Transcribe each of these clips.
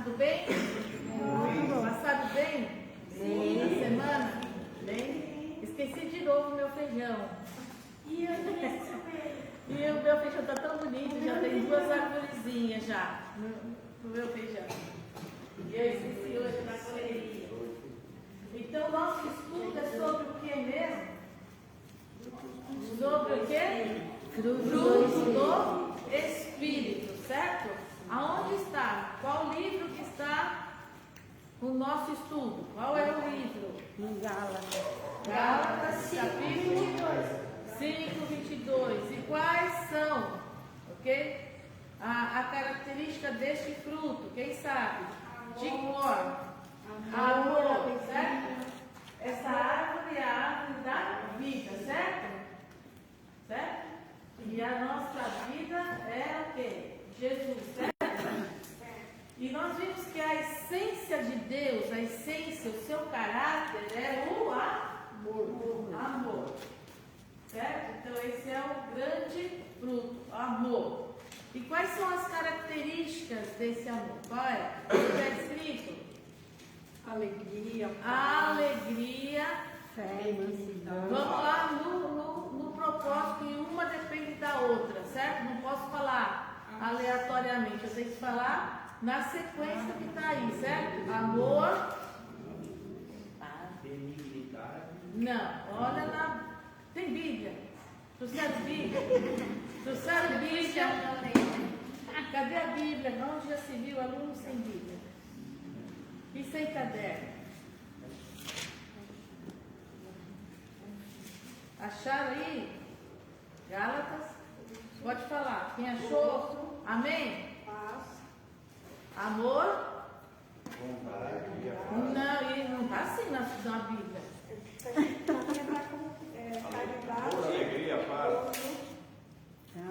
tudo bem? Passado bem? Sim. Na semana? Bem? Esqueci de novo o meu feijão. E o meu feijão está tão bonito, já tem 2 arvorezinhas já no meu feijão. E eu esqueci hoje na correria. Então, nosso estudo é sobre o que mesmo? Sobre o quê? Fruto do Espírito, certo? Aonde está? Qual livro que está o nosso estudo? Qual é o livro? Em Gálatas. Gálatas, capítulo 5, 22. E quais são, ok? A característica deste fruto, quem sabe? De cor. Amor, certo? Essa árvore é a árvore da vida, certo? Certo? E a nossa vida é o quê? Jesus, certo? E nós vimos que a essência de Deus, a essência, o seu caráter é o amor. Amor. Certo? Então esse é o grande fruto, amor. E quais são as características desse amor? Qual é? O que está escrito? Alegria. Alegria. Fé, mansidão. Vamos lá no propósito, que uma depende da outra, certo? Não posso falar aleatoriamente, eu tenho que falar na sequência que está aí, certo? Amor. Benignidade. Não, olha lá. Tem Bíblia? Trouxeram Bíblia? Trouxeram Bíblia? Cadê a Bíblia? Onde já se viu aluno sem Bíblia? E sem caderno? Acharam aí? Gálatas? Pode falar. Quem achou? Amém? Amor? Não, e não está assim na Bíblia. Alegria, paz.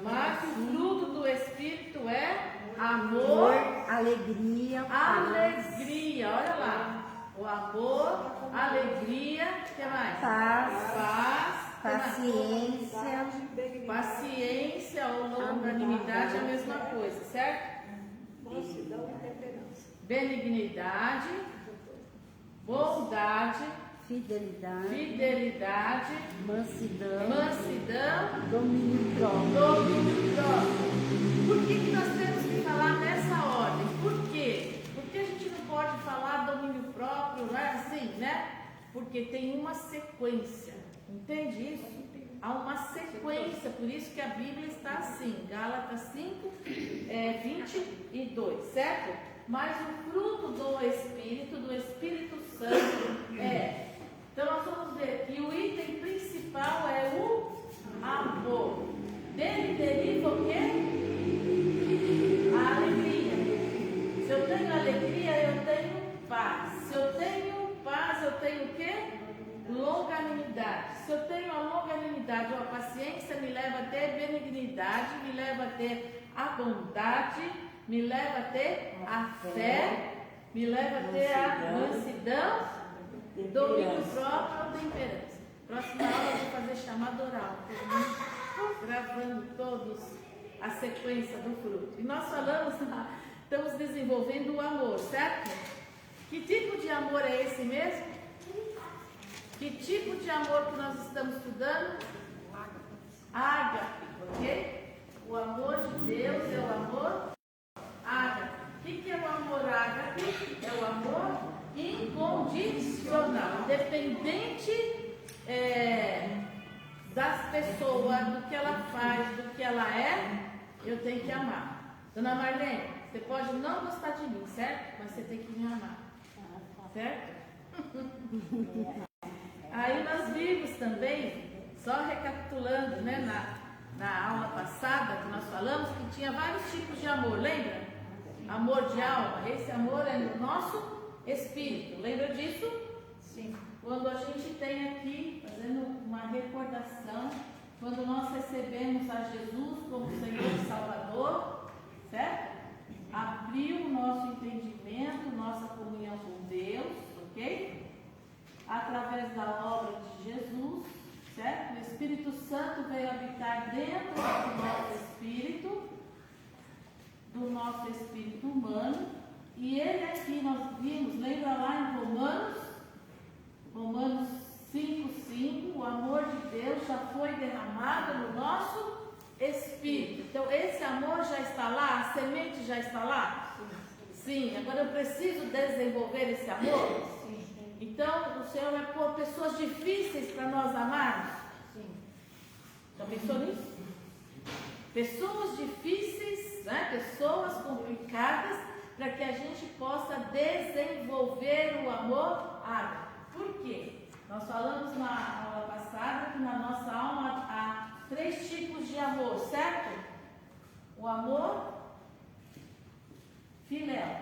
Mas o fruto do Espírito é amor, alegria, alegria. Olha lá. O amor, alegria, o que mais? Paz, paciência ou longanimidade é a mesma coisa, certo? Benignidade, bondade, fidelidade, mansidão, domínio próprio. Por que nós temos que falar nessa ordem? Por quê? Porque a gente não pode falar domínio próprio, não é assim, né? Porque tem uma sequência, entende isso? Há uma sequência, por isso que a Bíblia está assim, Gálatas 5, 22, certo? Mas o fruto do Espírito Santo é. Então nós vamos ver que o item principal é o amor. Dele deriva o quê? A alegria. Se eu tenho alegria, eu tenho paz. Se eu tenho paz, eu tenho o quê? Longanimidade. Se eu tenho a longanimidade ou a paciência, me leva a ter benignidade, me leva a ter a bondade, me leva a ter a fé, me leva a ter a mansidão, domínio próprio ou temperança. Próxima aula eu vou fazer chamada oral, gravando todos a sequência do fruto. E nós estamos desenvolvendo o amor, certo? Que tipo de amor é esse mesmo? Que tipo de amor que nós estamos estudando? Ágape, ok? O amor de Deus é o amor ágape. O que é o amor ágape? É o amor incondicional, independente das pessoas, do que ela faz, do que ela é, eu tenho que amar. Dona Marlene, você pode não gostar de mim, certo? Mas você tem que me amar, certo? Aí nós vimos também, só recapitulando, né, na aula passada que nós falamos, que tinha vários tipos de amor, lembra? Amor de alma, esse amor é no nosso espírito, lembra disso? Sim. Quando a gente tem aqui, fazendo uma recordação, quando nós recebemos a Jesus como Senhor e Salvador, certo? Abriu o nosso entendimento, nossa comunhão com Deus, ok? Através da obra de Jesus, certo? O Espírito Santo veio habitar dentro do nosso espírito humano, E ele aqui nós vimos, lembra lá em Romanos 5:5, o amor de Deus já foi derramado no nosso espírito. Então esse amor já está lá, a semente já está lá? Sim. Agora eu preciso desenvolver esse amor? Sim. Então o Senhor vai pôr pessoas difíceis para nós amarmos? Sim. Já pensou nisso? Pessoas difíceis, né? Pessoas complicadas, para que a gente possa desenvolver o amor ágape. Por quê? Nós falamos na aula passada que na nossa alma há 3 tipos de amor, certo? O amor filéu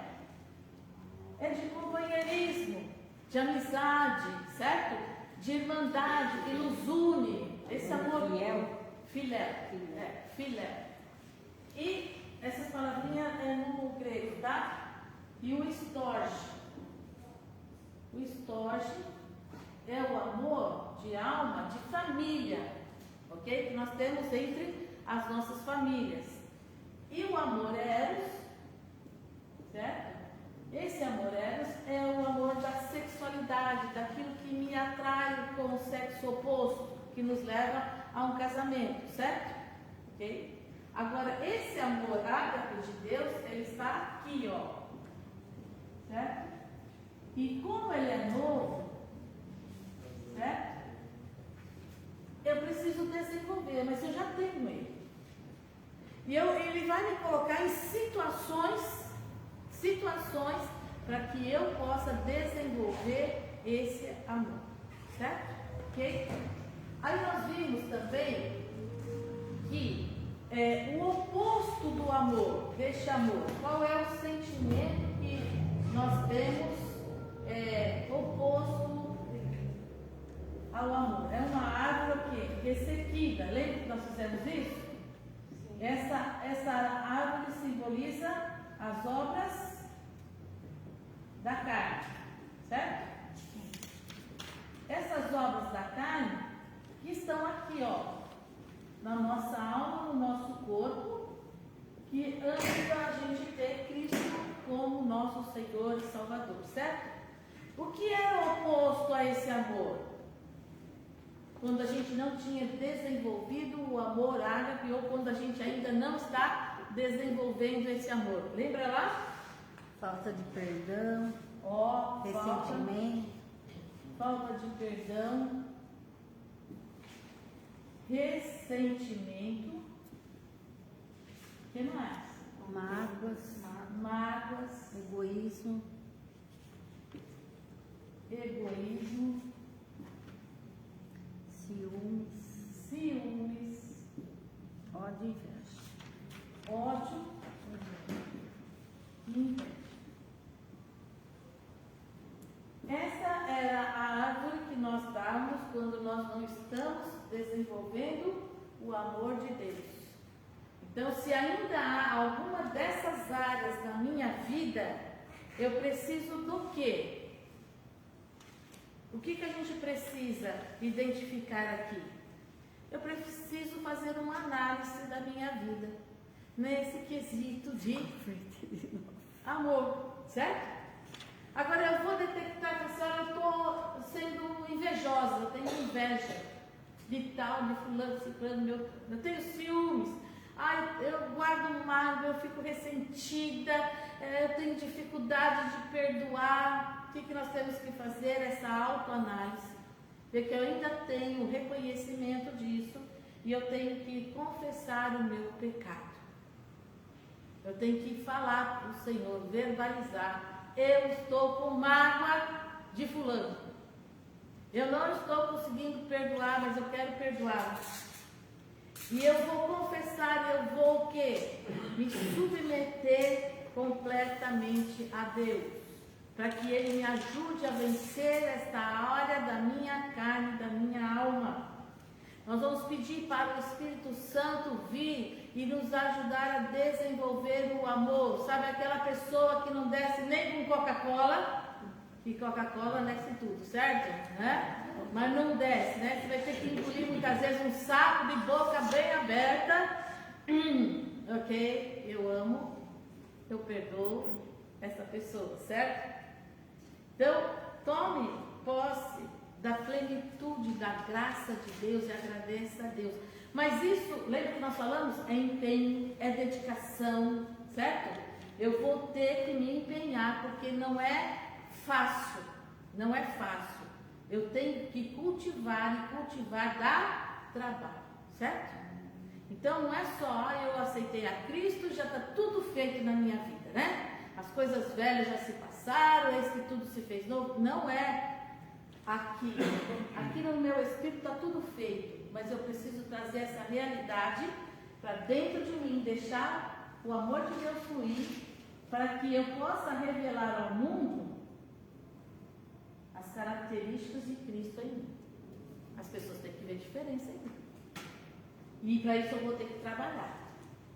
é de companheirismo, de amizade, certo? De irmandade, que nos une. Esse amor filéu. E essas palavrinhas é no grego, tá? E o storge. O storge é o amor de alma, de família, ok? Que nós temos entre as nossas famílias. E o amor eros, certo? Esse amor eros é o amor da sexualidade, daquilo que me atrai com o sexo oposto, que nos leva a um casamento, certo? Ok? Agora, esse amor ágape de Deus, ele está aqui, ó. Certo? E como ele é novo, certo? Eu preciso desenvolver, mas eu já tenho ele. E ele vai me colocar em situações para que eu possa desenvolver esse amor. Certo? Ok? Aí nós vimos também que o oposto do amor, deste amor, qual é o sentimento que nós temos oposto ao amor? É uma árvore o quê? Ressequida. Lembra que nós fizemos isso? Essa árvore simboliza as obras da carne, certo? Essas obras da carne que estão aqui, ó, na nossa alma, no nosso corpo, que antes da gente ter Cristo como nosso Senhor e Salvador, certo? O que é o oposto a esse amor? Quando a gente não tinha desenvolvido o amor ágape ou quando a gente ainda não está desenvolvendo esse amor. Lembra lá? Falta de perdão, ressentimento. Falta de perdão, ressentimento, que mais? Mágoas, egoísmo, ciúmes, ódio e inveja. Essa era a árvore que nós damos quando nós não estamos desenvolvendo o amor de Deus. Então, se ainda há alguma dessas áreas na minha vida, eu preciso do quê? O que a gente precisa identificar aqui? Eu preciso fazer uma análise da minha vida nesse quesito de amor, certo? Agora eu vou detectar que eu estou sendo invejosa, eu tenho inveja de tal, de fulano, ciclano, eu tenho ciúmes, eu guardo mágoa, eu fico ressentida, eu tenho dificuldade de perdoar. O que nós temos que fazer? Essa autoanálise, ver que eu ainda tenho reconhecimento disso e eu tenho que confessar o meu pecado. Eu tenho que falar para o Senhor, verbalizar. Eu estou com mágoa de fulano. Eu não estou conseguindo perdoar, mas eu quero perdoar. E eu vou confessar, eu vou o quê? Me submeter completamente a Deus, para que Ele me ajude a vencer esta área da minha carne, da minha alma. Nós vamos pedir para o Espírito Santo vir e nos ajudar a desenvolver o amor. Sabe aquela pessoa que não desce nem com Coca-Cola? Que Coca-Cola desce tudo, certo? Né? Mas não desce, né? Você vai ter que engolir muitas vezes um saco de boca bem aberta. Ok, eu amo, eu perdoo. essa pessoa, certo? Então, tome posse da plenitude da graça de Deus e agradeça a Deus. Mas isso, lembra que nós falamos? É empenho, é dedicação, certo? Eu vou ter que me empenhar, porque não é fácil, não é fácil. Eu tenho que cultivar, e cultivar dá trabalho, certo? Então não é só, eu aceitei a Cristo, já está tudo feito na minha vida, né? As coisas velhas já se passaram, eis que tudo se fez novo. Não é aqui. Aqui no meu espírito está tudo feito, mas eu preciso trazer essa realidade para dentro de mim, deixar o amor de Deus fluir, para que eu possa revelar ao mundo as características de Cristo em mim. As pessoas têm que ver diferença em mim. E para isso eu vou ter que trabalhar.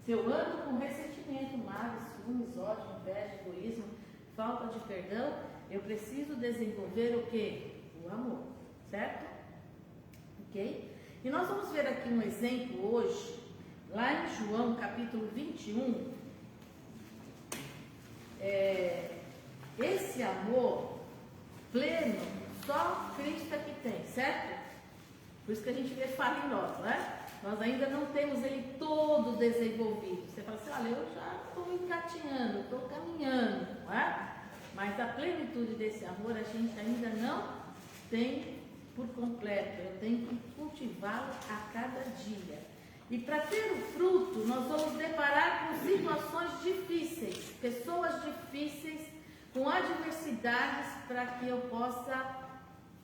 Se eu ando com ressentimento, mágoa, ciúmes, ódio, inveja, egoísmo, falta de perdão, eu preciso desenvolver o quê? O amor, certo? Ok? E nós vamos ver aqui um exemplo hoje, lá em João capítulo 21. Esse amor pleno, só Cristo é que tem, certo? Por isso que a gente vê falha em nós, né? Nós ainda não temos ele todo desenvolvido. Você fala assim, olha, eu já estou engatinhando, estou caminhando, não é? Mas a plenitude desse amor a gente ainda não tem por completo. Eu tenho que cultivá-lo a cada dia. E para ter o fruto, nós vamos deparar com situações difíceis, pessoas difíceis, com adversidades, para que eu possa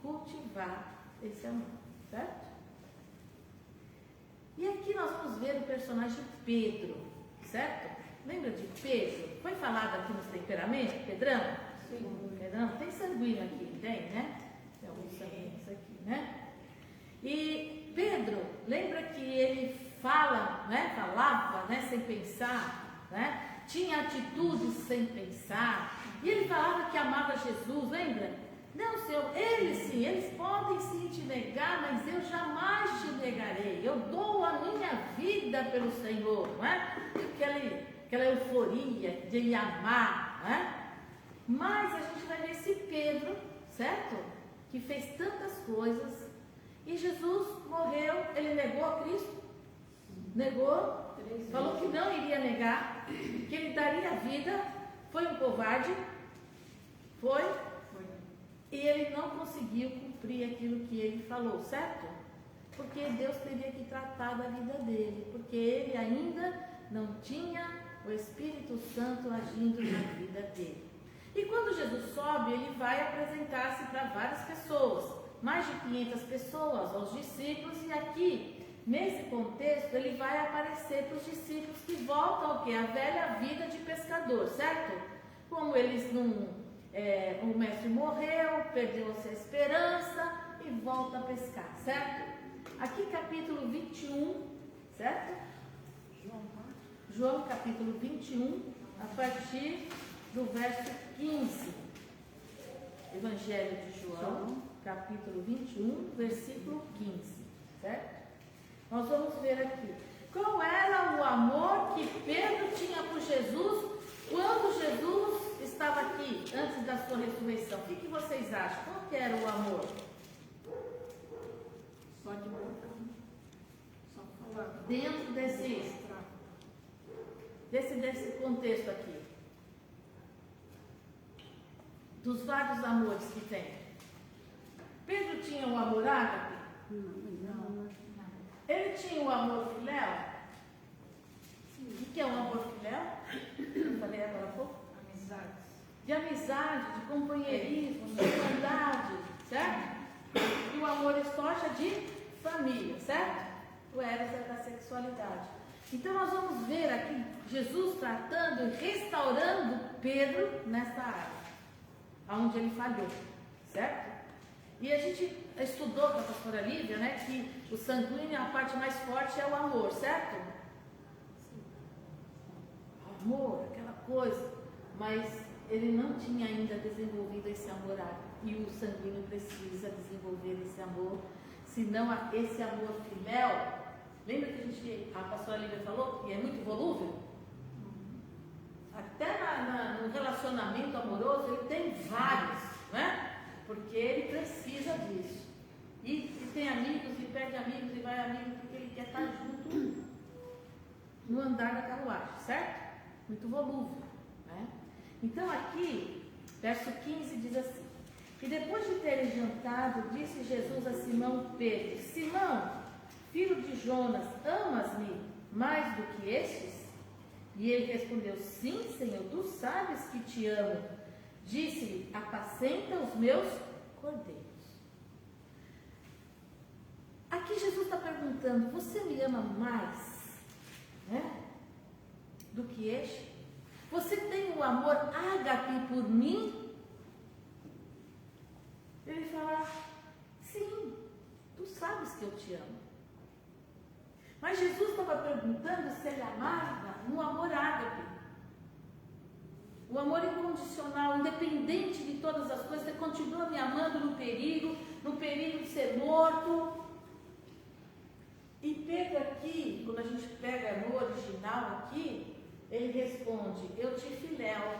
cultivar esse amor, certo? E aqui nós vamos ver o personagem Pedro, certo? Lembra de Pedro? Foi falado aqui nos temperamentos, Pedrão? Sim. Pedrão, tem sanguíneo aqui, tem, né? Tem alguns sanguíneos aqui, né? E Pedro, lembra que ele falava, né, sem pensar, né? Tinha atitudes sem pensar. E ele falava que amava Jesus, lembra? Não, Senhor, eles podem sim te negar, mas eu jamais te negarei. Eu dou a minha vida pelo Senhor, não é? Aquela euforia de ele amar, não é? Mas a gente vai ver esse Pedro, certo? Que fez tantas coisas. E Jesus morreu, ele negou a Cristo? Negou, falou que não iria negar, que ele daria a vida. Foi um covarde? Foi? E ele não conseguiu cumprir aquilo que ele falou, certo? Porque Deus teria que tratar da vida dele, porque ele ainda não tinha o Espírito Santo agindo na vida dele. E quando Jesus sobe, ele vai apresentar-se para várias pessoas, mais de 500 pessoas, aos discípulos, e aqui, nesse contexto, ele vai aparecer para os discípulos que voltam ao quê? A velha vida de pescador, certo? Como eles não... o mestre morreu, perdeu-se a esperança e volta a pescar, certo? Aqui capítulo 21, certo? João capítulo 21, a partir do verso 15. Evangelho de João, capítulo 21, versículo 15, certo? Nós vamos ver aqui. Qual era o amor que Pedro tinha por Jesus quando Jesus estava aqui, antes da sua ressurreição? O que vocês acham? Qual que era o amor? Só de boca. Só falar. Dentro desse contexto aqui. Dos vários amores que tem. Pedro tinha um amor ágape? Não. Ele tinha um amor filéu? O que é um amor filéu? Eu falei agora há pouco. De amizade, de companheirismo, de irmandade, certo? E o amor estocha de família, certo? O Eros é da sexualidade. Então nós vamos ver aqui Jesus tratando e restaurando Pedro nessa área, onde ele falhou, certo? E a gente estudou com a pastora Lívia, né, que o sanguíneo, a parte mais forte é o amor, certo? O amor, aquela coisa, mas ele não tinha ainda desenvolvido esse amor ágape, e o sanguíneo precisa desenvolver esse amor, senão esse amor filéu. Lembra que a pastora Lívia falou que é muito volúvel? Até no relacionamento relacionamento amoroso, ele tem vários, né? Porque ele precisa disso. E tem amigos, e perde amigos, e vai amigos, porque ele quer estar junto no andar da carruagem, certo? Muito volúvel, né? Então aqui, verso 15 diz assim: e depois de terem jantado, disse Jesus a Simão Pedro: Simão, filho de Jonas, amas-me mais do que estes? E ele respondeu: sim, Senhor, tu sabes que te amo. Disse-lhe: apacenta os meus cordeiros. Aqui Jesus está perguntando: você me ama mais, né, do que este? Você tem o amor ágape por mim? Ele fala: sim, tu sabes que eu te amo. Mas Jesus estava perguntando se ele amava no amor ágape. O amor incondicional, independente de todas as coisas. Ele continua me amando no perigo de ser morto. E Pedro aqui, quando a gente pega no original aqui, ele responde: eu te filéu,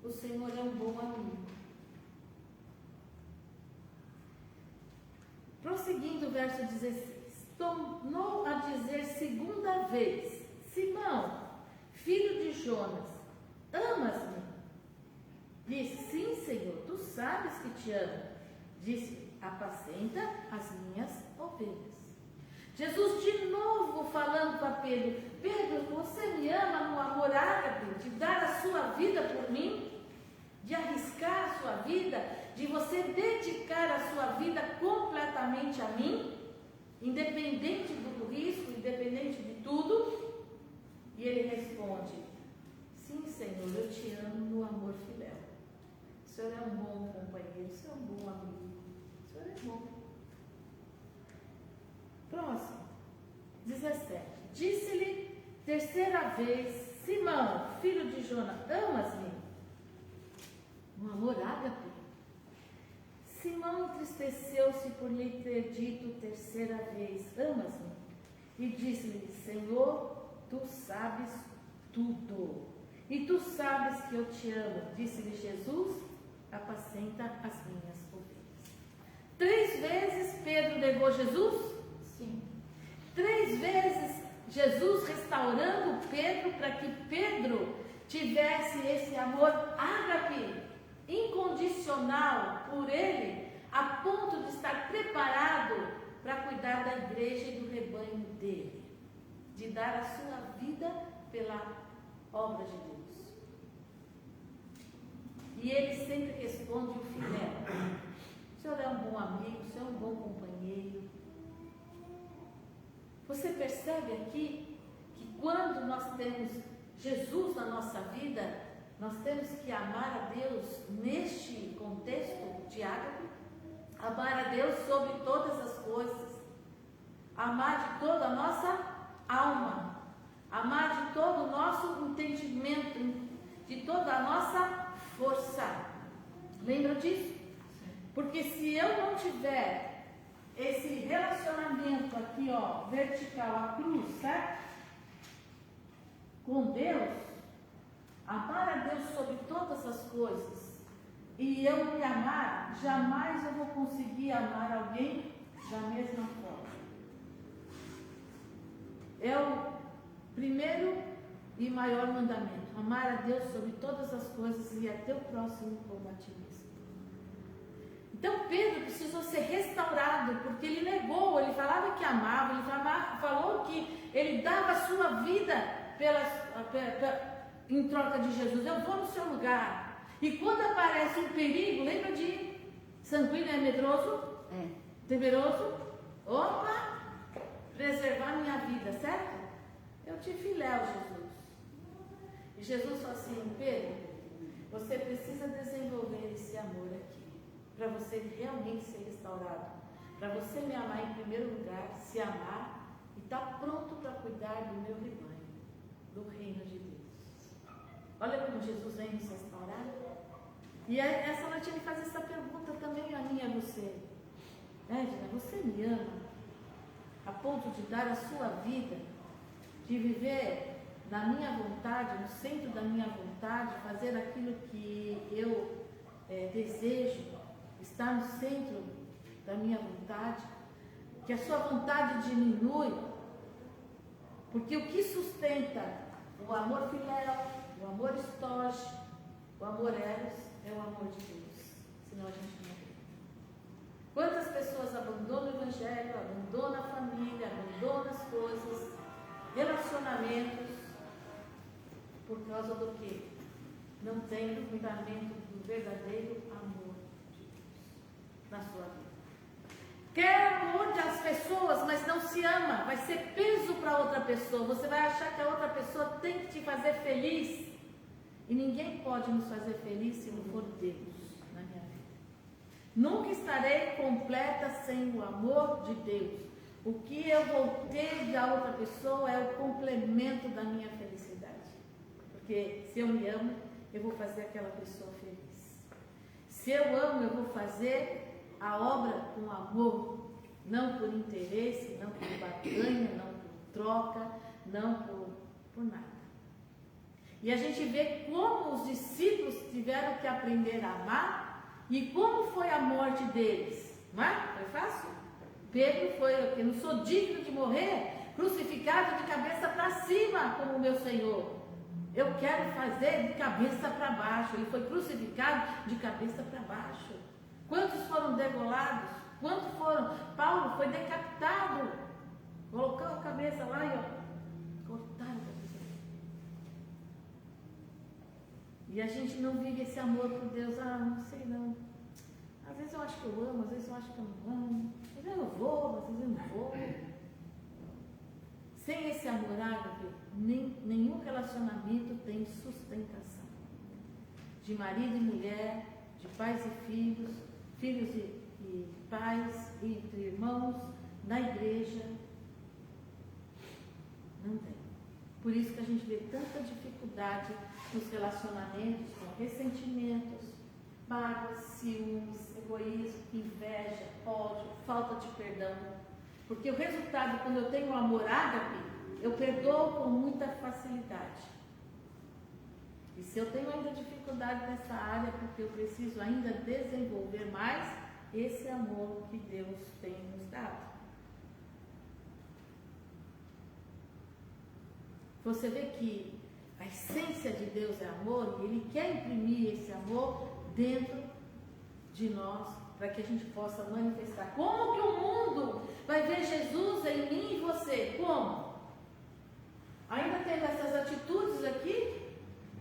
o Senhor é um bom amigo. Prosseguindo o verso 16, tornou a dizer segunda vez: Simão, filho de Jonas, amas-me? Disse: sim, Senhor, tu sabes que te amo. Disse: apacenta as minhas ovelhas. Jesus de novo falando para Pedro: Pedro, você me ama no amor ágape, de dar a sua vida por mim, de arriscar a sua vida, de você dedicar a sua vida completamente a mim, independente do risco, independente de tudo? E ele responde: sim, Senhor, eu te amo no amor filéu. O Senhor é um bom companheiro, o Senhor é um bom amigo, o Senhor é bom. Próximo, 17. Disse-lhe terceira vez: Simão, filho de Jonas, amas-me? Um amor ágape. Simão entristeceu-se por lhe ter dito terceira vez: amas-me? E disse-lhe: Senhor, tu sabes tudo, e tu sabes que eu te amo. Disse-lhe Jesus: apacenta as minhas ovelhas. 3 vezes Pedro negou Jesus? Sim. 3 vezes Jesus restaurando Pedro para que Pedro tivesse esse amor ágape, incondicional por ele, a ponto de estar preparado para cuidar da igreja e do rebanho dele, de dar a sua vida pela obra de Deus. E ele sempre responde o filéu: o Senhor é um bom amigo, o Senhor é um bom companheiro. Você percebe aqui que quando nós temos Jesus na nossa vida, nós temos que amar a Deus neste contexto de ágape, amar a Deus sobre todas as coisas, amar de toda a nossa alma, amar de todo o nosso entendimento, de toda a nossa força. Lembra disso? Porque se eu não tiver esse relacionamento aqui, ó, vertical, a cruz, certo? Com Deus, amar a Deus sobre todas as coisas, e eu me amar, jamais eu vou conseguir amar alguém da mesma forma. É o primeiro e maior mandamento: amar a Deus sobre todas as coisas e a teu próximo como a ti mesmo. Então Pedro precisou ser restaurado, porque ele negou, ele falava que amava, ele falou que ele dava a sua vida em troca de Jesus. Eu vou no seu lugar. E quando aparece um perigo, lembra de sanguíneo é medroso? Temeroso? Opa! Preservar minha vida, certo? Eu te filéu, Jesus. E Jesus falou assim: Pedro, você precisa desenvolver esse amor aqui, para você realmente ser restaurado, para você me amar em primeiro lugar, se amar e estar pronto para cuidar do meu rebanho, do reino de Deus. Olha como Jesus vem nos restaurar. E essa noite ele faz essa pergunta também a mim e a você: Edna, você me ama a ponto de dar a sua vida, de viver na minha vontade, no centro da minha vontade, fazer aquilo que eu desejo, estar no centro da minha vontade, que a sua vontade diminui, porque o que sustenta o amor filéu, o amor estoge, o amor eros, é o amor de Deus, senão a gente não tem. Quantas pessoas abandonam o evangelho, abandonam a família, abandonam as coisas, relacionamentos, por causa do quê? Não tem o fundamento do verdadeiro amor de Deus na sua vida. Quer amor das pessoas, mas não se ama, vai ser peso para outra pessoa. Você vai achar que a outra pessoa tem que te fazer feliz. E ninguém pode nos fazer feliz se não for Deus na minha vida. Nunca estarei completa sem o amor de Deus. O que eu vou ter da outra pessoa é o complemento da minha felicidade. Porque se eu me amo, eu vou fazer aquela pessoa feliz. Se eu amo, eu vou fazer a obra com amor, não por interesse, não por barganha, não por troca, não por nada. E a gente vê como os discípulos tiveram que aprender a amar e como foi a morte deles. Não é? Foi fácil? Pedro foi, eu não sou digno de morrer, crucificado de cabeça para cima como o meu Senhor. Eu quero fazer de cabeça para baixo. Ele foi crucificado de cabeça para baixo. Quantos foram degolados? Quantos foram? Paulo foi decapitado. Colocou a cabeça lá e cortaram a cabeça. E a gente não vive esse amor por Deus. Não sei não. Às vezes eu acho que eu amo, às vezes eu acho que eu não amo. Às vezes eu vou, às vezes eu não vou. Sem esse amor ágape, nenhum relacionamento tem sustentação. De marido e mulher, de pais e filhos, filhos e pais, entre irmãos, na igreja, não tem. Por isso que a gente vê tanta dificuldade nos relacionamentos, com ressentimentos, mágoas, ciúmes, egoísmo, inveja, ódio, falta de perdão. Porque o resultado, quando eu tenho um amor ágape, eu perdoo com muita facilidade. E se eu tenho ainda dificuldade nessa área, porque eu preciso ainda desenvolver mais esse amor que Deus tem nos dado. Você vê que a essência de Deus é amor, e Ele quer imprimir esse amor dentro de nós, para que a gente possa manifestar. Como que o mundo vai ver Jesus em mim e você? Como? Ainda tendo essas atitudes aqui?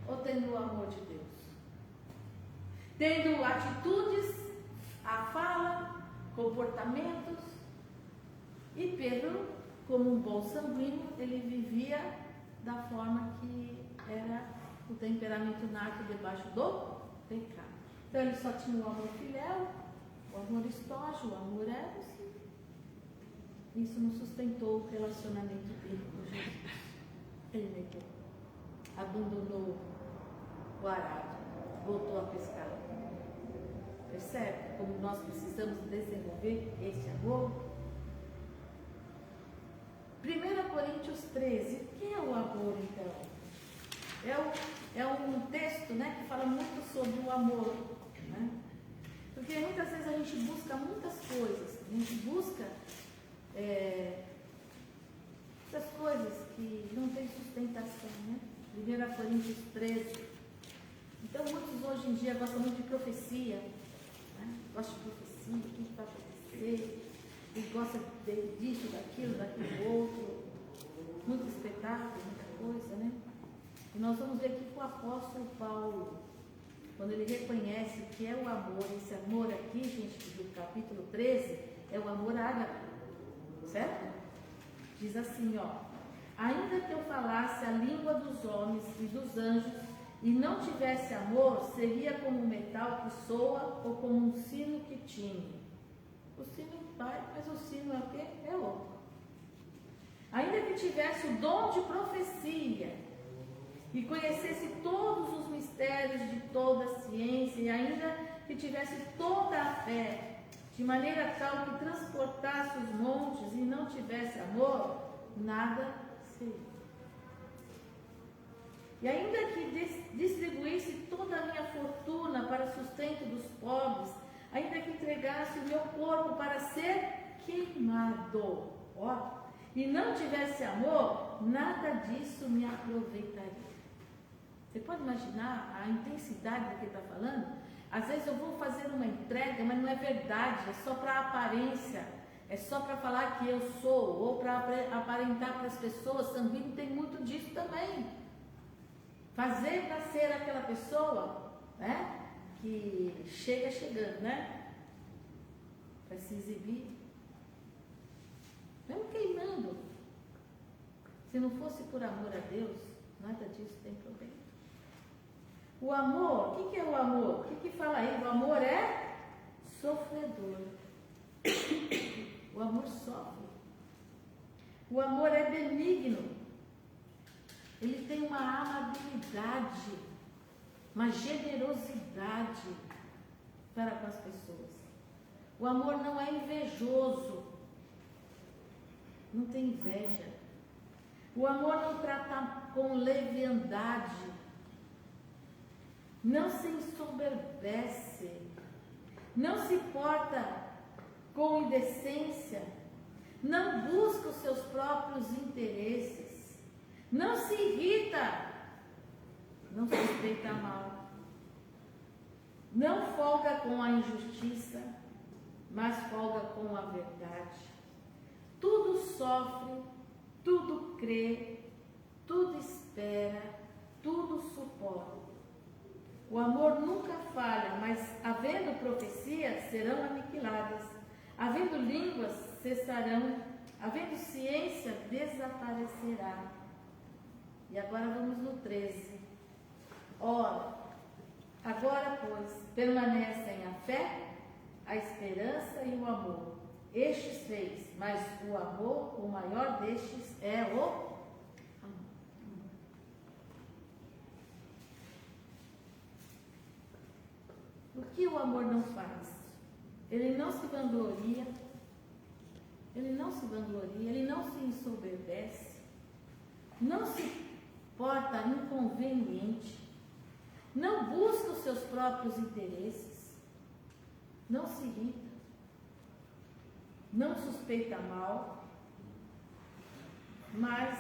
Ou tendo o amor de Deus? Tendo atitudes, a fala, comportamentos. E Pedro, como um bom sanguíneo, ele vivia da forma que era o temperamento nato debaixo do pecado. Então ele só tinha o amor filéu, o amor estoge, o amor eros. Isso não sustentou o relacionamento dele com Jesus. Ele negou, abandonou o arado, voltou a pescar. Percebe como nós precisamos desenvolver esse amor? 1 Coríntios 13, o que é o amor então? É um texto, né, que fala muito sobre o amor, né? Porque muitas vezes a gente busca muitas coisas, a gente busca essas coisas que não têm sustentação, né? 1 Coríntios 13. Então muitos hoje em dia gostam muito de profecia, né? Gostam de profecia, o que vai acontecer, e gosta disso, daquilo outro, muito espetáculo, muita coisa, né? E nós vamos ver aqui com o apóstolo Paulo, quando ele reconhece que é o amor, esse amor aqui, gente, do capítulo 13, é o amor ágape, certo? Diz assim, ainda que eu falasse a língua dos homens e dos anjos e não tivesse amor, seria como um metal que soa ou como um sino que tine. O sino vai, mas o sino é o quê? É outro. Ainda que tivesse o dom de profecia e conhecesse todos os mistérios de toda a ciência e ainda que tivesse toda a fé, de maneira tal que transportasse os montes e não tivesse amor, nada seria. e ainda que distribuísse toda a minha fortuna para sustento dos pobres, ainda que entregasse o meu corpo para ser queimado, ó, e não tivesse amor, nada disso me aproveitaria. Você pode imaginar a intensidade do que ele está falando? Às vezes eu vou fazer uma entrega, mas não é verdade, é só para aparência, é só para falar que eu sou, ou para aparentar para as pessoas. Também tem muito disso também. Fazer para ser aquela pessoa, né, que chega chegando, né, para se exibir. Mesmo queimando. Se não fosse por amor a Deus, nada disso tem problema. O amor, o que é o amor? O que fala aí? O amor é sofredor. O amor sofre. O amor é benigno. Ele tem uma amabilidade, uma generosidade para com as pessoas. O amor não é invejoso. Não tem inveja. O amor não trata com leviandade. Não se ensoberbece. Não se porta com indecência. Não busca os seus próprios interesses. Não se irrita. Não suspeita mal. Não folga com a injustiça, mas folga com a verdade. Tudo sofre, tudo crê, tudo espera, tudo suporta. O amor nunca falha, mas havendo profecias, serão aniquiladas. Havendo línguas, cessarão. Havendo ciência, desaparecerá. E agora vamos no 13. Ora, agora, pois, permanecem a fé, a esperança e o amor. Estes três, mas o amor, o maior destes, é o amor. O que o amor não faz? Ele não se vangloria, ele não se ensoberbece, não se porta inconveniente, não busca os seus próprios interesses, não se irrita, não suspeita mal, mas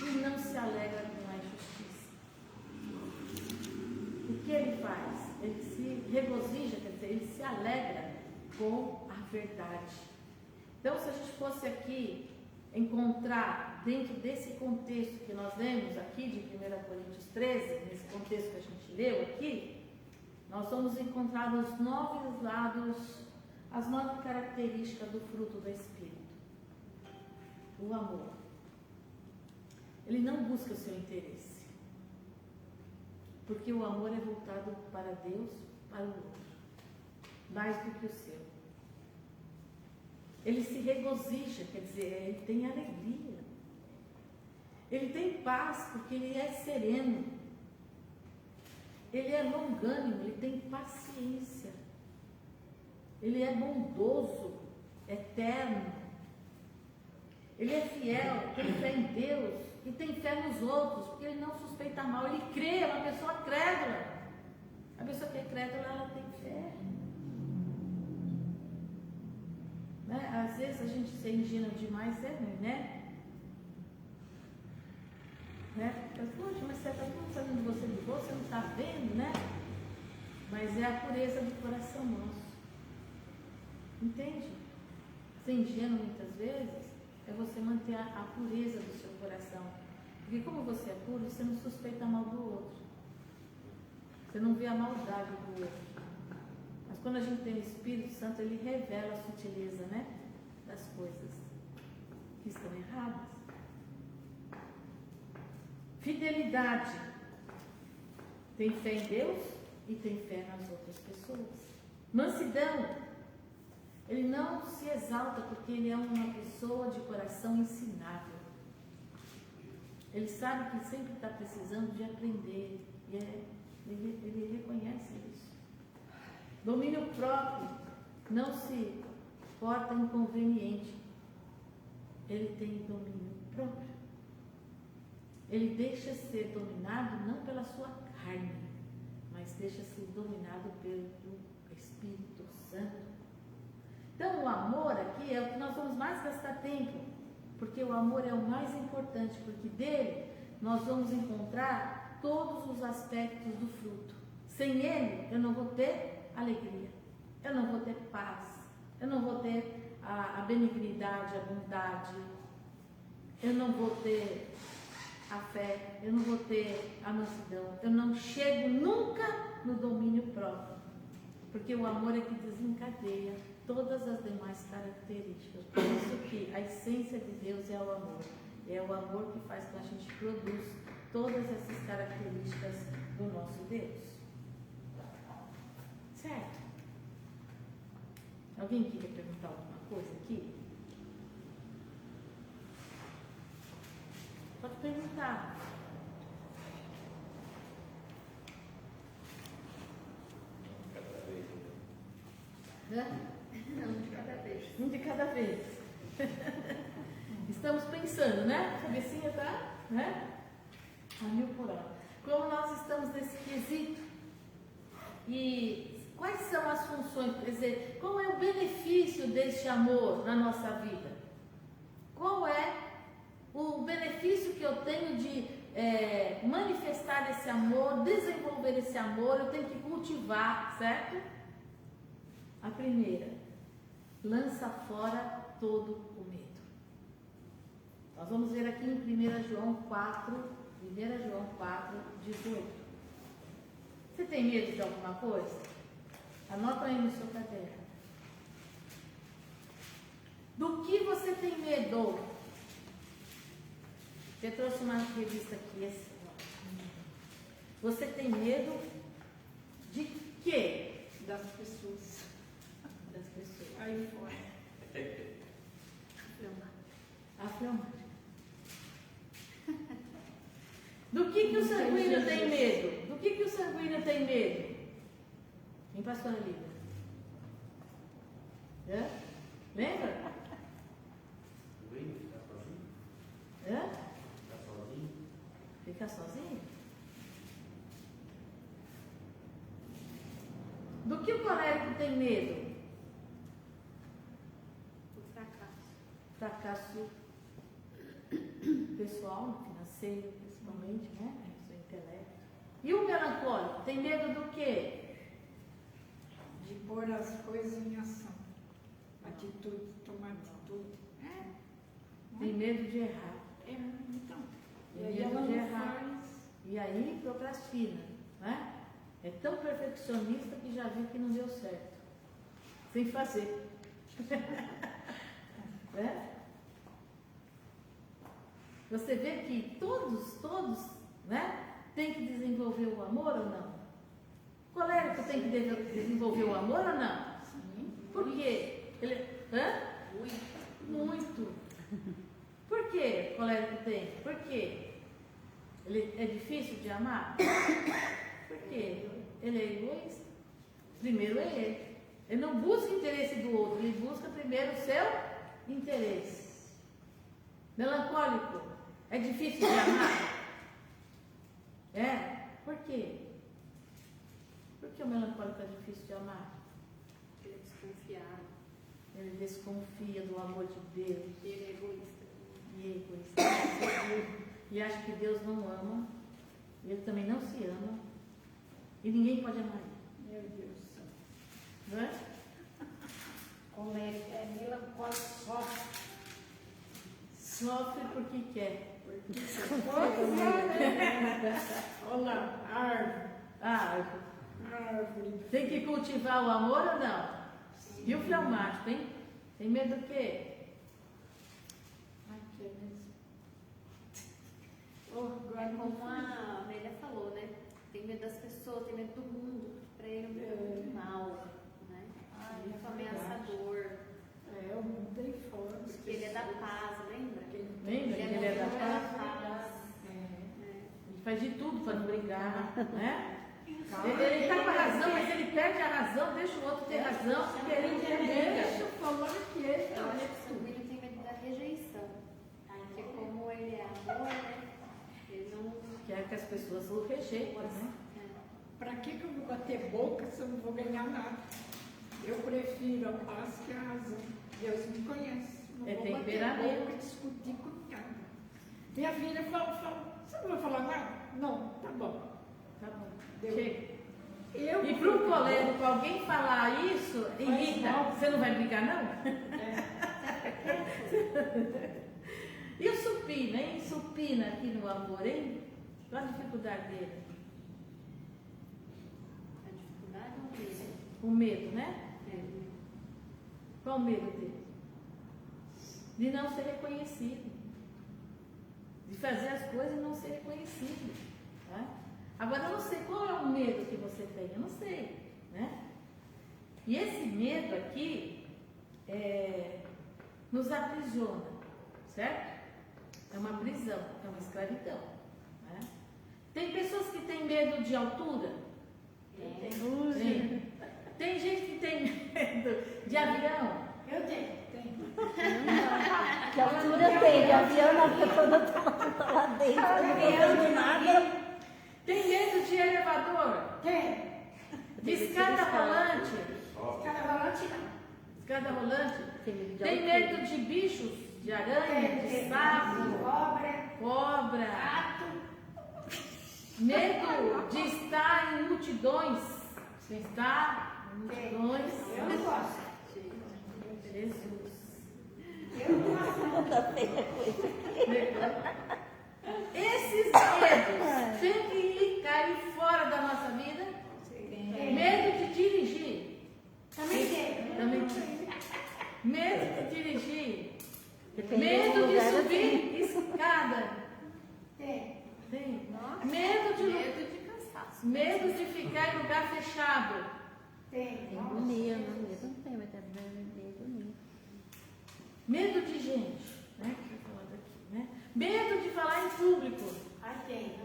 e não se alegra com a injustiça. O que ele faz? Ele se regozija, quer dizer, ele se alegra com a verdade. Então, se a gente fosse aqui encontrar dentro desse contexto que nós lemos aqui de 1 Coríntios 13, nesse contexto que a gente leu aqui, nós vamos encontrar os 9 lados, as 9 características do fruto do Espírito. O amor. Ele não busca o seu interesse. Porque o amor é voltado para Deus, para o outro, mais do que o seu. Ele se regozija, quer dizer, ele tem alegria. Ele tem paz, porque ele é sereno. Ele é longânimo, ele tem paciência. Ele é bondoso, eterno. Ele é fiel, tem fé em Deus e tem fé nos outros, porque ele não suspeita mal, ele crê, é uma pessoa crédula. A pessoa que é crédula, ela tem fé. Né? Às vezes a gente se ingênua demais, é ruim, né? Poxa, mas você está tudo sabendo de você não está vendo, né? Mas é a pureza do coração nosso. Entende? Ser ingênuo muitas vezes é você manter a pureza do seu coração. Porque como você é puro, você não suspeita mal do outro. Você não vê a maldade do outro. Mas quando a gente tem o Espírito Santo, ele revela a sutileza, né, das coisas que estão erradas. Fidelidade. Tem fé em Deus e tem fé nas outras pessoas. Mansidão. Ele não se exalta porque ele é uma pessoa de coração ensinável. Ele sabe que sempre está precisando de aprender. E ele reconhece isso. Domínio próprio. Não se porta inconveniente. Ele tem domínio próprio. ele deixa ser dominado não pela sua carne, mas deixa ser dominado pelo Espírito Santo. Então o amor aqui é o que nós vamos mais gastar tempo, porque o amor é o mais importante, porque dele nós vamos encontrar todos os aspectos do fruto. Sem ele eu não vou ter alegria, eu não vou ter paz, eu não vou ter a benignidade, a bondade, eu não vou ter a fé, eu não vou ter a mansidão, eu não chego nunca no domínio próprio, porque o amor é que desencadeia todas as demais características. Por isso que a essência de Deus é o amor que faz com que a gente produz todas essas características do nosso Deus. Certo? Alguém queria perguntar alguma coisa aqui? Pode perguntar. Não, de cada vez. Um de cada vez. Estamos pensando, né? A cabecinha está, né? A 1000 por hora. Como nós estamos nesse quesito? E quais são as funções? Quer dizer, qual é o benefício deste amor na nossa vida? Qual é o benefício que eu tenho de manifestar esse amor, desenvolver esse amor? Eu tenho que cultivar, certo? A primeira, lança fora todo o medo. Nós vamos ver aqui em 1 João 4, 18. Você tem medo de alguma coisa? Anota aí no seu caderno. Do que você tem medo? Eu trouxe uma revista aqui assim. Você tem medo de quê? Das pessoas. Das pessoas. Aí fora. A fleumática. Do que o sanguíneo tem medo? Do que o sanguíneo tem medo? Quem pastora Lívia? Lembra? Ficar sozinho? Hã? Ficar sozinho? Ficar sozinho? Do que o colérico tem medo? O fracasso. Fracasso pessoal, financeiro, principalmente, né? Seu intelecto. E o melancólico tem medo do quê? De pôr as coisas em ação. Atitude, tomar atitude. Tem medo de errar. Então. E Tem aí medo ela de não errar. faz. E aí procrastina, né? É tão perfeccionista que já viu que não deu certo. Sem fazer. Né? Você vê que todos, né? Tem que desenvolver o amor ou não? O colérico tem que desenvolver o amor ou não? Sim. Por quê? Muito. Por que o colérico tem? Por quê? Ele é difícil de amar? Por quê? Ele é egoísta. Primeiro é ele. Ele não busca o interesse do outro, ele busca primeiro o seu interesse. Melancólico. É difícil de amar? Por quê? Por que o melancólico é difícil de amar? Ele é desconfiado. Ele desconfia do amor de Deus. Ele é egoísta. E é egoísta. E acha que Deus não ama. Ele também não se ama. E ninguém pode amar ele. Meu Deus do céu. Não é? Colérico, melancólico, sofre. Sofre porque quer. Porque você pode, olha lá, árvore. Árvore. Tem que cultivar o amor ou não? Sim. E o fleumático, hein? Tem medo do quê? Ai, que é mesmo. É como a Amélia falou, né? Tem medo das pessoas, tem medo do mundo. Para ele o mundo é mal, né? Muito ameaçador. O mundo tem fora. Porque ele é da paz, lembra? Lembra que ele é da paz? paz. Ele faz de tudo para não brigar, né? Ele está com a razão, mas ele perde a razão, deixa o outro ter razão, porque ele quer briga. Olha que o sanguíneo tem medo da rejeição. Porque como ele é amor, né? Ele quer que as pessoas o rejeitem, né? Para que eu vou bater boca se eu não vou ganhar nada? Eu prefiro a paz que a razão. Deus me conhece. Não É vou temperamento. bater boca e discutir com nada. Minha filha fala, você não vai falar nada? Não, tá bom. Tá bom. Deu. Chega. Eu E para um colega, para alguém falar isso, irrita. mal. Você não vai brigar, não? E o supina, hein? Supina aqui no amor, hein? Qual a dificuldade dele? A dificuldade é o medo. O medo, né? Qual o medo dele? De não ser reconhecido. De fazer as coisas e não ser reconhecido. Tá? Agora, eu não sei qual é o medo que você tem, eu não sei. Né? E esse medo aqui nos aprisiona, certo? É uma prisão, é uma escravidão. Né? Tem pessoas que têm medo de altura? Tem. Tem gente que tem medo de avião? Eu tenho. De altura tem, de avião na pessoa tá lá dentro. Não tem nada. Tem medo de elevador? Tem. De escada rolante? Cada volante não. Escada rolante? De Tem altura. medo de bichos? De aranha? De sapo? Cobra, Cobra? gato. Medo de estar em multidões? Estar em multidões? Eu não gosto. Jesus. Eu não gosto. Tá feia a coisa. Esses medos têm que cair fora da nossa vida. Medo de dirigir. Também tem. Também tem. Medo de dirigir. Dependendo Medo do de lugar, subir escada. Tem. Tem. Medo de cansaço. medo de ficar em lugar fechado. Tem. Tem agonia, né? Medo não tem, mas é agonia. Medo de gente, né? Que eu falando aqui, né? Medo de falar em público. Aí tem.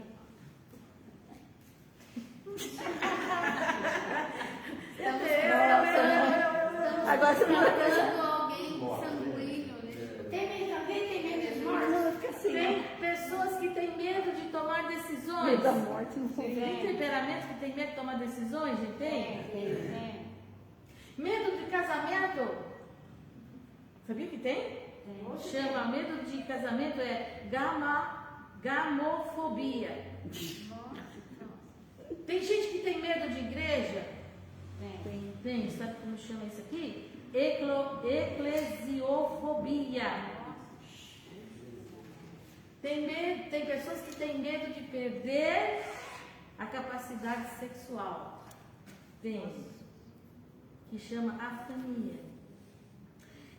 Agora você não vai Quando alguém sanguíneo, né? Tem medo também, tem medo de morte. não fica assim. Tem pessoas que têm medo de tomar decisões. Medo da morte não Tem temperamento que tem medo de tomar decisões, gente? Tem? Medo de casamento? Sabia que tem? Chama medo de casamento, é gamofobia. Tem gente que tem medo de igreja? Tem. Sabe como chama isso aqui? Eclesiofobia. Tem pessoas que têm medo de perder a capacidade sexual. Tem. Que chama afania.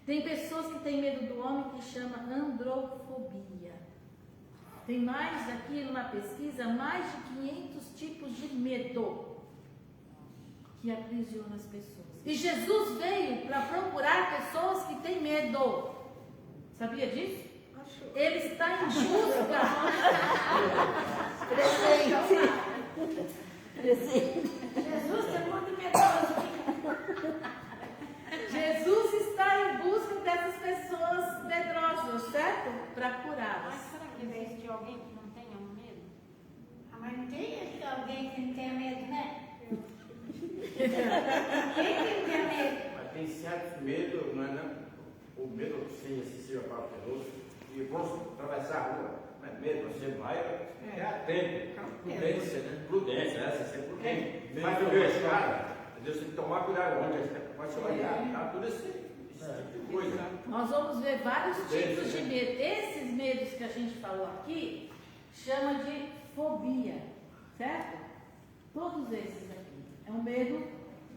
Tem pessoas que têm medo do homem, que chama androfobia. Tem mais aqui numa pesquisa, mais de 500 tipos de medo que aprisiona as pessoas. E Jesus veio para procurar pessoas que têm medo. Sabia disso? Ele está em busca. Presente. Jesus tem muito medroso. Jesus está em busca dessas pessoas medrosas, certo? Para curá-las. Mas será que existe alguém que não tenha medo? Ah, mas não tem alguém que não tenha medo, né? Quem que não tem medo? Mas tem certos medos, não é não? O medo sem esse ser penoso. E vamos atravessar a rua. Mas medo, você vai, é atento. Prudência, né? Prudência, essa é ser prudente. Mas eu vejo, cara, entendeu? Você tem que tomar cuidado onde você pode se olhar, tá? Tudo esse tipo de coisa. Nós vamos ver vários tipos de medo. Esses medos que a gente falou aqui, chama de fobia, certo? Todos esses aqui. É um medo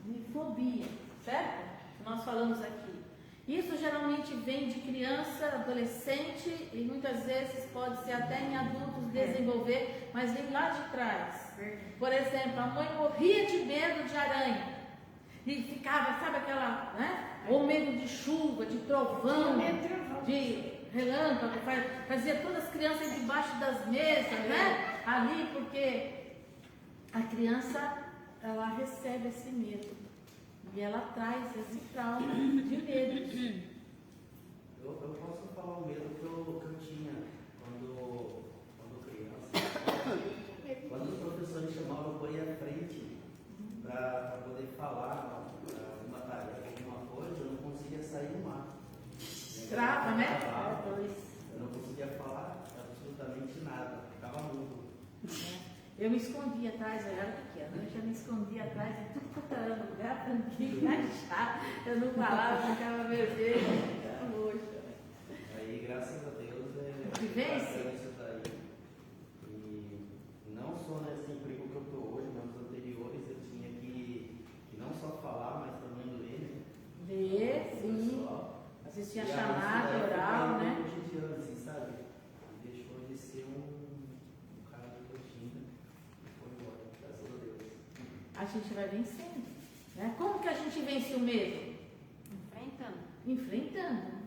de fobia, certo? Que nós falamos aqui. Isso geralmente vem de criança, adolescente e muitas vezes pode ser até em adultos desenvolver, mas vem lá de trás. Por exemplo, a mãe morria de medo de aranha e ficava, sabe aquela, né? Ou medo de chuva, de trovão, de relâmpago, fazia todas as crianças debaixo das mesas, né? Ali, porque a criança, ela recebe esse medo. E ela traz esse trauma de medo. Eu posso falar o medo que eu tinha quando criança. Quando os professores chamavam para ir à frente para poder falar uma tarefa, alguma coisa, eu não conseguia sair no mar. Trava, né? Eu não conseguia falar absolutamente nada, ficava mudo. Eu me escondia atrás, eu era pequena, eu já me escondia atrás de tudo quanto era lugar para ninguém achar. Eu não falava, ficava vermelha, ficava roxa. Aí, graças a Deus, Vivência? isso daí. E não só nesse emprego que eu estou hoje, mas nos anteriores eu tinha que não só falar, mas também ler, né? Ler, sim. Assistir a E chamada aí, oral, né? cotidiano, assim, sabe? Deixou de ser um cara de rotina e foi embora, graças a Deus. A gente vai vencendo. Né? Como que a gente vence o medo? Enfrentando. Enfrentando.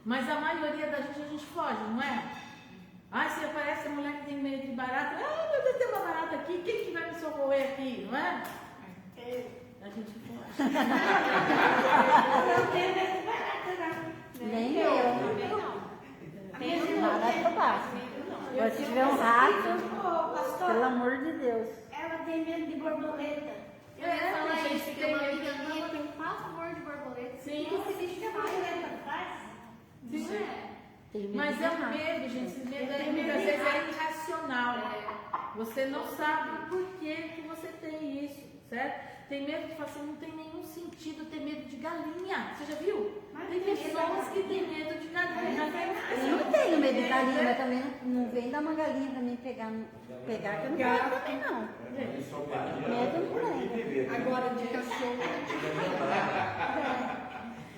Mas a maioria da gente, a gente foge, não é? Ah, se aparece a mulher que tem medo de barata, meu Deus, tem uma barata aqui, quem que vai me socorrer aqui, não é? A gente foge. Não tenho medo de barata, não. Nem eu. Também não. Barata basta. Agora, se tiver um rato, pelo amor de Deus. Ela tem medo de borboleta. Eu ia falar tem isso, gente que que uma tem amiga medo. minha tem pavor de borboleta. Sim. Esse bicho que a borboleta faz. Não é? Tem medo Mas de é um rato. medo, gente. Esse medo aí muitas vezes é irracional. Você não sabe por que você tem isso, certo? Tem medo de falar assim, não tem nenhum sentido ter medo de galinha. Você já viu? Tem pessoas que têm medo de galinha. Eu não tenho medo de galinha, mas também não vem dar uma galinha pra mim pegar que eu não quero também, não. Isso é Medo não tem. Agora de cachorro.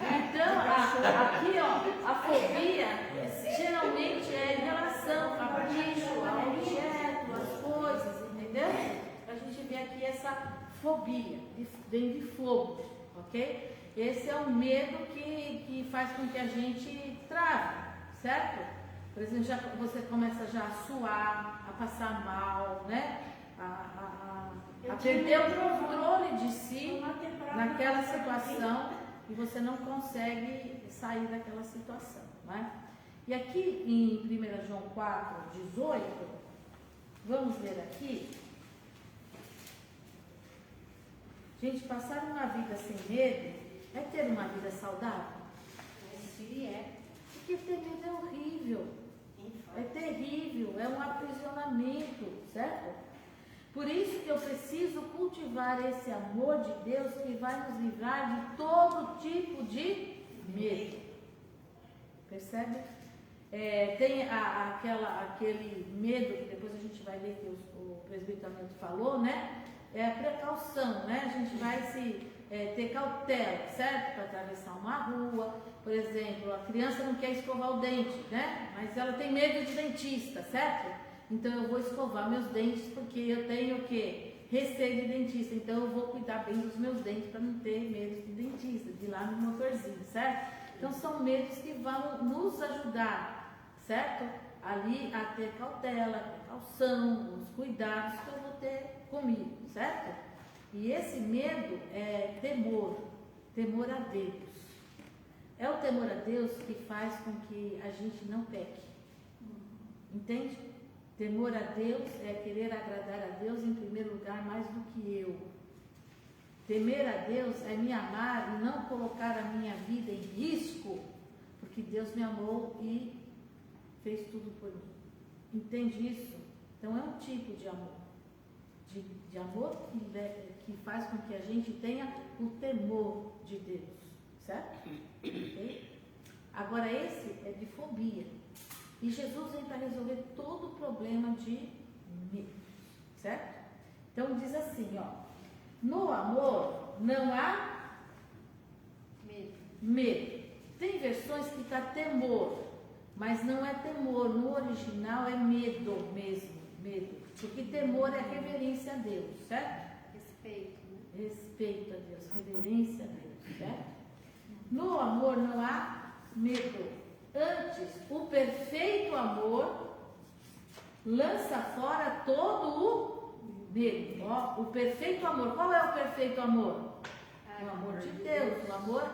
Então, aqui, ó, a fobia geralmente é em relação ao bicho, ao objeto, às coisas, entendeu? A gente vê aqui essa fobia, vem de fogo, ok? Esse é o medo que faz com que a gente trave, certo? Por exemplo, você começa já a suar, a passar mal, né? A perder o controle de si naquela situação e você não consegue sair daquela situação, né? E aqui em 1 João 4, 18, vamos ler aqui. Gente, passar uma vida sem medo é ter uma vida saudável? Se é. Porque ter medo é horrível, é terrível, é um aprisionamento, certo? Por isso que eu preciso cultivar esse amor de Deus que vai nos livrar de todo tipo de medo. Percebe? Tem aquele medo que depois a gente vai ler que o presbítero falou, né? É a precaução, né? A gente vai ter cautela, certo? Para atravessar uma rua, por exemplo, a criança não quer escovar o dente, né? Mas ela tem medo de dentista, certo? Então eu vou escovar meus dentes porque eu tenho o quê? Receio de dentista. Então eu vou cuidar bem dos meus dentes para não ter medo de dentista, de ir lá no motorzinho, certo? Então são medos que vão nos ajudar, certo? Ali a ter cautela, precaução, os cuidados que eu vou ter comigo, certo? E esse medo é temor a Deus. É o temor a Deus que faz com que a gente não peque. Entende? Temor a Deus é querer agradar a Deus em primeiro lugar mais do que eu. Temer a Deus é me amar e não colocar a minha vida em risco, porque Deus me amou e fez tudo por mim. Entende isso? Então é um tipo de amor. De amor que faz com que a gente tenha o temor de Deus. Certo? Okay? Agora esse é de fobia. E Jesus vem para resolver todo o problema de medo. Certo? Então diz assim, ó. No amor não há medo. Tem versões que está temor, mas não é temor. No original é medo mesmo. Medo. Porque temor é reverência a Deus, certo? Respeito, né? Respeito a Deus, reverência a Deus, certo? No amor não há medo. Antes, o perfeito amor lança fora todo o medo. Ó, o perfeito amor. Qual é o perfeito amor? O amor de Deus. O amor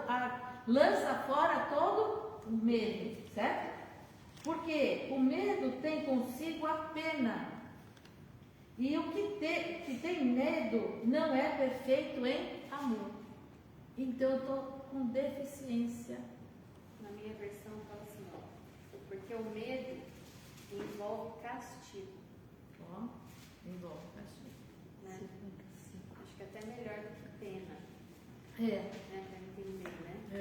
lança fora todo o medo, certo? Porque o medo tem consigo a pena. E o que tem medo não é perfeito em amor. Então eu estou com deficiência. Na minha versão fala assim, ó, porque o medo envolve castigo. Ó, envolve castigo. Né? Acho que é até melhor do que pena. É. Né? Para entender, né? É.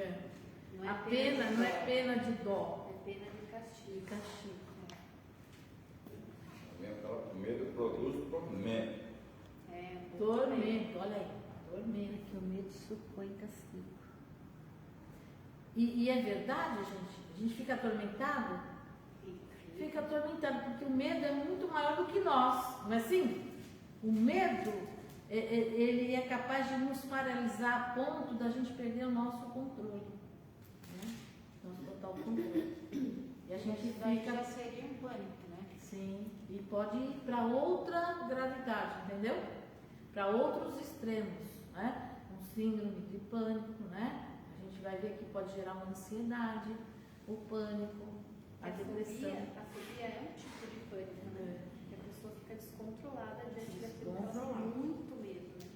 Não é A pena de não é dó, pena de dó, é pena de castigo. de castigo. O medo produz tormento. É, Tormento, olha aí, tormento. Que o medo supõe castigo. E é verdade, gente? A gente fica atormentado? Fica atormentado, porque o medo é muito maior do que nós, não é assim? O medo, ele é capaz de nos paralisar a ponto da gente perder o nosso controle. Né? Nosso total controle. E a gente fica... já seria um pânico, né? Sim, e pode ir para outra gravidade, entendeu? Para outros extremos, né? Um síndrome de pânico, né? A gente vai ver que pode gerar uma ansiedade, o pânico, a depressão. A fobia é um tipo de pânico, né? Que a pessoa fica descontrolada diante daquilo que ela tem Descontrolada. muito medo, né?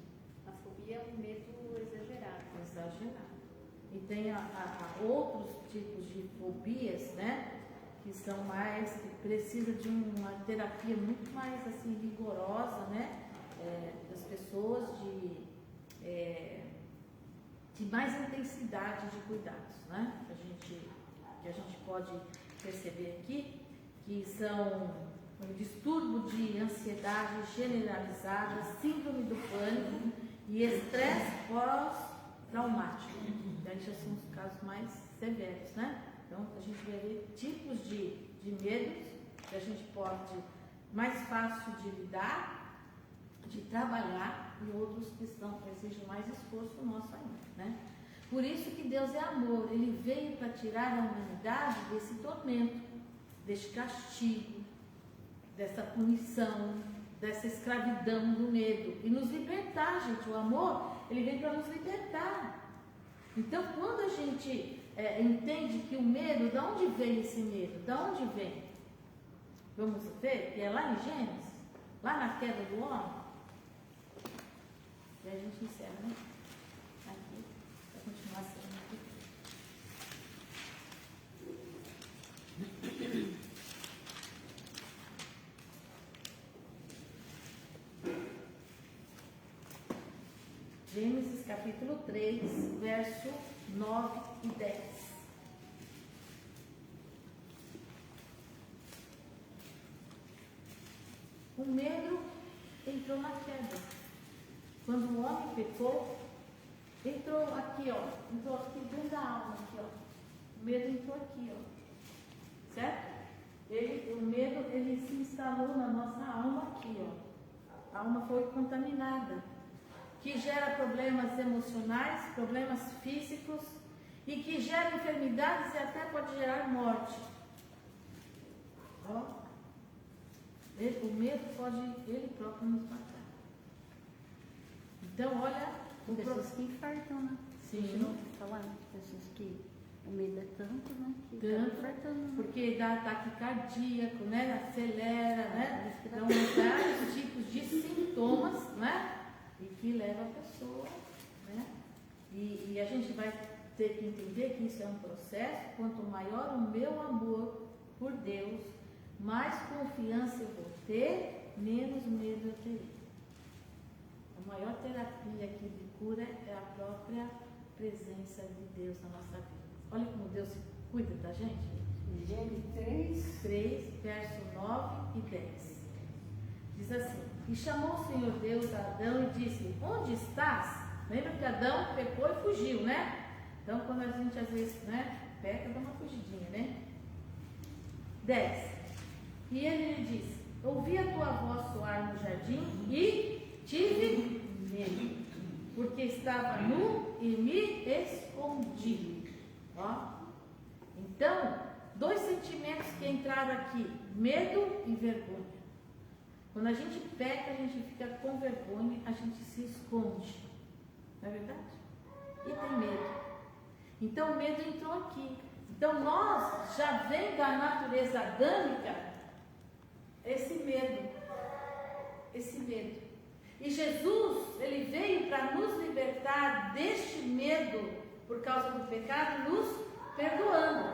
A fobia é um medo exagerado. Exagerado. E tem outros tipos de fobias, né? Que são mais, que precisa de uma terapia muito mais assim rigorosa, né? Das pessoas de mais intensidade de cuidados, né? Que a gente pode perceber aqui, que são um distúrbio de ansiedade generalizada, síndrome do pânico e estresse pós-traumático. Daí já são os casos mais severos, né? Então a gente vai ver tipos de medos que a gente pode mais fácil de lidar, de trabalhar, e outros que exigem mais esforço nosso ainda, né? Por isso que Deus é amor, Ele veio para tirar a humanidade desse tormento, desse castigo, dessa punição, dessa escravidão do medo, e nos libertar, gente. O amor, Ele vem para nos libertar. Então, quando a gente entende que o medo, de onde vem esse medo? De onde vem? Vamos ver, que é lá em Gênesis, lá na queda do homem. E a gente encerra, né? Aqui, para continuar sendo aqui. Gênesis capítulo 3, verso 9 e 10. O medo entrou na queda. Quando o homem pecou, entrou aqui, ó. Entrou aqui dentro da alma, aqui, ó. O medo entrou aqui, ó. Certo? O medo, ele se instalou na nossa alma aqui, ó. A alma foi contaminada, que gera problemas emocionais, problemas físicos e que gera enfermidades e até pode gerar morte. Ó. O medo pode ele próprio nos matar. Então, olha, Pessoas que infartam, né? Sim. Falar, pessoas que o medo é tanto, né? Que Tanto, infartando, né? porque dá ataque cardíaco, né? Acelera, né? Então, vários tipos de sintomas, né? E que leva a pessoa, né? E a gente vai ter que entender que isso é um processo. Quanto maior o meu amor por Deus, mais confiança eu vou ter, menos medo eu terei. A maior terapia aqui de cura é a própria presença de Deus na nossa vida. Olha como Deus cuida da gente. Gênesis 3, verso 9 e 10. Diz assim: E chamou o Senhor Deus a Adão e disse: Onde estás? Lembra que Adão pecou e fugiu, né? Então, quando a gente às vezes, né, peca, dá uma fugidinha, né? 10. E ele lhe disse: Ouvi a tua voz soar no jardim e tive medo, porque estava nu e me escondi. Ó. Então, dois sentimentos que entraram aqui: medo e vergonha. Quando a gente peca, a gente fica com vergonha, a gente se esconde. Não é verdade? E tem medo. Então, o medo entrou aqui. Então, nós já vem da natureza adâmica esse medo. esse medo. E Jesus, ele veio para nos libertar deste medo por causa do pecado, nos perdoando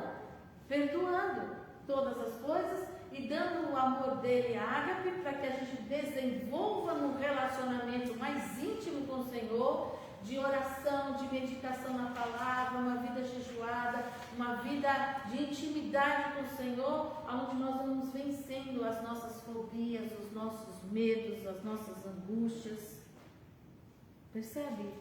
todas as coisas e dando o amor dele a ágape para que a gente desenvolva um relacionamento mais íntimo com o Senhor, de oração, de meditação na palavra, uma vida jejuada, uma vida de intimidade com o Senhor, onde nós vamos vencendo as nossas fobias, os nossos medos, as nossas angústias. Percebe?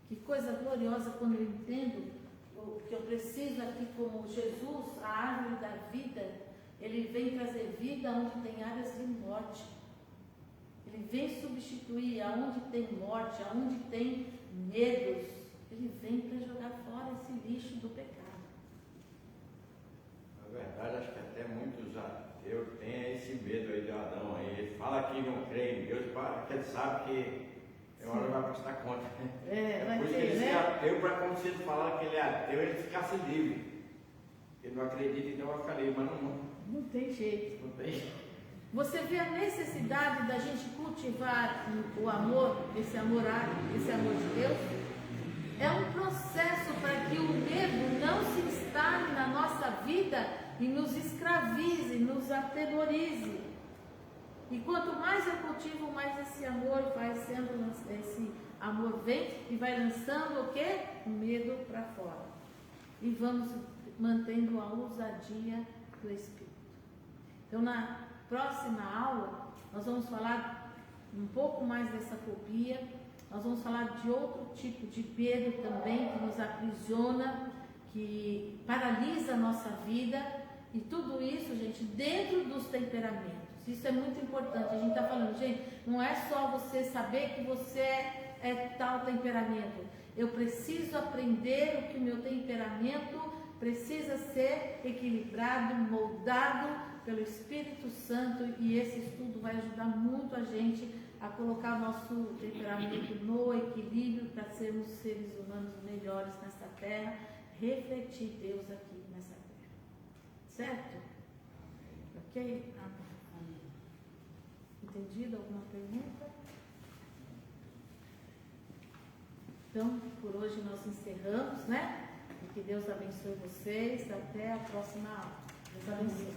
Que coisa gloriosa quando eu entendo o que eu preciso aqui como Jesus, a árvore da vida. Ele vem trazer vida onde tem áreas de morte. Ele vem substituir aonde tem morte, aonde tem medos. Ele vem para jogar fora esse lixo do pecado. Na verdade, acho que até muitos ateus têm esse medo aí de Adão aí. Ele fala que não crê em Deus, porque ele sabe que é uma hora vai prestar conta. Vai por isso ter, que ele né? é ateu, para quando você falar que ele é ateu, ele ficasse livre. Ele não acredita, então vai ficar livre, mas Não tem jeito. não tem. Você vê a necessidade da gente cultivar o amor, esse amor de Deus? É um processo para que o medo não se instale na nossa vida e nos escravize, nos atemorize. E quanto mais eu cultivo, mais esse amor vem e vai lançando o quê? O medo para fora. E vamos mantendo a ousadia do Espírito. Então, na próxima aula, nós vamos falar um pouco mais dessa fobia, nós vamos falar de outro tipo de medo também que nos aprisiona, que paralisa a nossa vida, e tudo isso, gente, dentro dos temperamentos. Isso é muito importante. A gente está falando, gente, não é só você saber que você é tal temperamento. Eu preciso aprender o que o meu temperamento precisa ser equilibrado, moldado pelo Espírito Santo, e esse estudo vai ajudar muito a gente a colocar o nosso temperamento no equilíbrio para sermos seres humanos melhores nessa terra, refletir Deus aqui nessa terra. Certo? Ok? Entendido? Alguma pergunta? Então, por hoje nós encerramos, né? E que Deus abençoe vocês. Até a próxima aula. Deus abençoe.